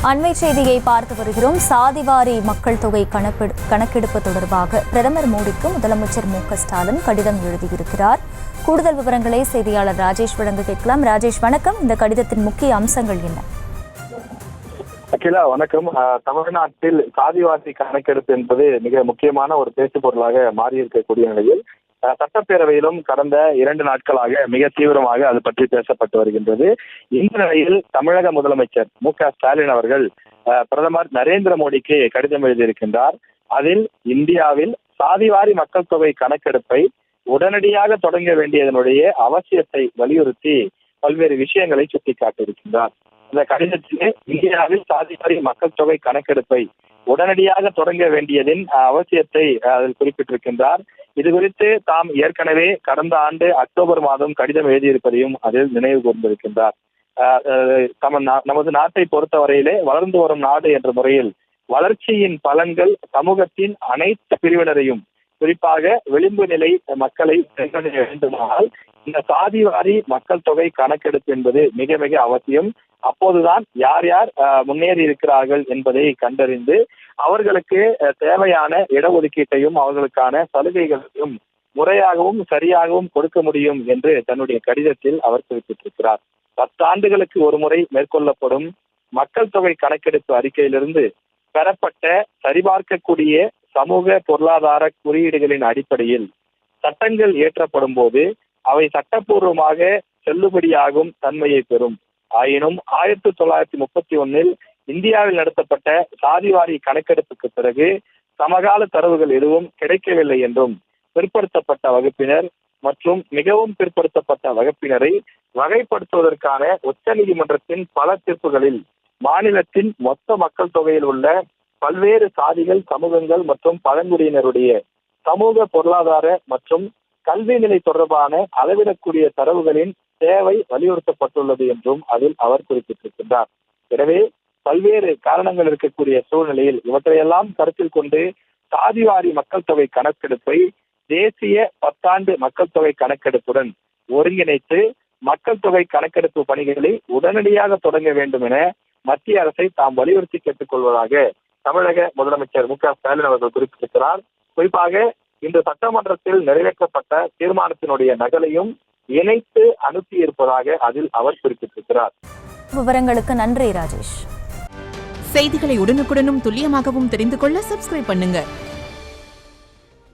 அண்மை செய்தியை பார்த்து வருகிறோம். சாதிவாரி மக்கள் தொகை கணக்கெடுப்பு தொடர்பாக பிரதமர் மோடிக்கு முதலமைச்சர் மு.க.ஸ்டாலின் கடிதம் எழுதியிருக்கிறார். கூடுதல் விவரங்களை செய்தியாளர் ராஜேஷ் வழங்க கேட்கலாம். ராஜேஷ், வணக்கம். இந்த கடிதத்தின் முக்கிய அம்சங்கள் என்ன? அகிலா, வணக்கம். தமிழ்நாட்டில் சாதிவாரி கணக்கெடுப்பு என்பது மிக முக்கியமான ஒரு பேச்சு பொருளாக மாறியிருக்கக்கூடிய நிலையில் சட்டப்பேரவையிலும் கடந்த 2 நாட்களாக மிக தீவிரமாக அது பற்றி பேசப்பட்டு வருகின்றது. இந்த நிலையில் தமிழக முதலமைச்சர் மு.க.ஸ்டாலின் அவர்கள் பிரதமர் நரேந்திர மோடிக்கு கடிதம் எழுதியிருக்கின்றார். அதில் இந்தியாவில் சாதிவாரி மக்கள் தொகை கணக்கெடுப்பை உடனடியாக தொடங்க வேண்டியதனுடைய அவசியத்தை வலியுறுத்தி பல்வேறு விஷயங்களை சுட்டிக்காட்டியிருக்கின்றார். இந்த கடிதத்திலே இந்தியாவில் சாதிவாரி மக்கள் தொகை கணக்கெடுப்பை உடனடியாக தொடங்க வேண்டியதின் அவசியத்தை அதில் குறிப்பிட்டிருக்கின்றார். இது குறித்து தாம் ஏற்கனவே கடந்த ஆண்டு அக்டோபர் மாதம் கடிதம் எழுதியிருப்பதையும் அதில் நினைவு கூர்ந்திருக்கின்றார். நமது நாட்டை பொறுத்தவரையிலே வளர்ந்து வரும் நாடு என்ற முறையில் வளர்ச்சியின் பலன்கள் சமூகத்தின் அனைத்து பிரிவினரையும், குறிப்பாக விளிம்பு நிலை மக்களை சென்றடைய வேண்டுமானால் இந்த சாதிவாரி மக்கள் தொகை கணக்கெடுப்பு என்பது மிக மிக அவசியம். அப்போதுதான் யார் யார் முன்னேறி இருக்கிறார்கள் என்பதை கண்டறிந்து அவர்களுக்கு தேவையான இடஒதுக்கீட்டையும் அவர்களுக்கான சலுகைகளையும் முறையாகவும் சரியாகவும் கொடுக்க முடியும் என்று தன்னுடைய கடிதத்தில் அவர் குறிப்பிட்டிருக்கிறார். 10 ஆண்டுகளுக்கு ஒரு முறை மேற்கொள்ளப்படும் மக்கள் தொகை கணக்கெடுப்பு அறிக்கையிலிருந்து பெறப்பட்ட சரிபார்க்கக்கூடிய சமூக பொருளாதார குறியீடுகளின் அடிப்படையில் சட்டங்கள் இயற்றப்படும் போது அவை சட்டப்பூர்வமாக செல்லுபடியாகும் தன்மையை பெறும். ஆயினும் 1931 இந்தியாவில் நடத்தப்பட்ட சாதிவாரி கணக்கெடுப்புக்கு பிறகு சமகால தரவுகள் எதுவும் கிடைக்கவில்லை என்றும், பிற்படுத்தப்பட்ட வகுப்பினர் மற்றும் மிகவும் பிற்படுத்தப்பட்ட வகுப்பினரை வகைப்படுத்துவதற்கான உச்சநீதிமன்றத்தின் பல தீர்ப்புகளில் மாநிலத்தின் மொத்த மக்கள் தொகையில் உள்ள பல்வேறு சாதிகள், சமூகங்கள் மற்றும் பழங்குடியினருடைய சமூக பொருளாதார மற்றும் கல்வி நிலை தொடர்பான அளவிடக்கூடிய தரவுகளின் தேவை வலியுறுத்தப்பட்டுள்ளது என்றும் அதில் அவர் குறிப்பிட்டிருக்கின்றார். எனவே பல்வேறு காரணங்கள் இருக்கக்கூடிய சூழ்நிலையில் இவற்றையெல்லாம் கருத்தில் கொண்டு சாதிவாரி மக்கள் தொகை கணக்கெடுப்பை தேசிய 10 ஆண்டு மக்கள் தொகை கணக்கெடுப்புடன் ஒருங்கிணைத்து மக்கள் தொகை கணக்கெடுப்பு பணிகளை உடனடியாக தொடங்க வேண்டும் என மத்திய அரசை தாம் வலியுறுத்தி கேட்டுக் கொள்வதாக தமிழக முதலமைச்சர் மு.க.ஸ்டாலின் அவர்கள் குறிப்பிட்டிருக்கிறார். குறிப்பாக இந்த சட்டமன்றத்தில் நிறைவேற்றப்பட்ட தீர்மானத்தினுடைய நகலையும் இணைத்து அனுப்பியிருப்பதாக அதில் அவர் குறிப்பிட்டிருக்கிறார். விவரங்களுக்கு நன்றி ராஜேஷ். செய்திகளை உடனுக்குடனும் துல்லியமாகவும் தெரிந்து கொள்ள சப்ஸ்கிரைப் பண்ணுங்க.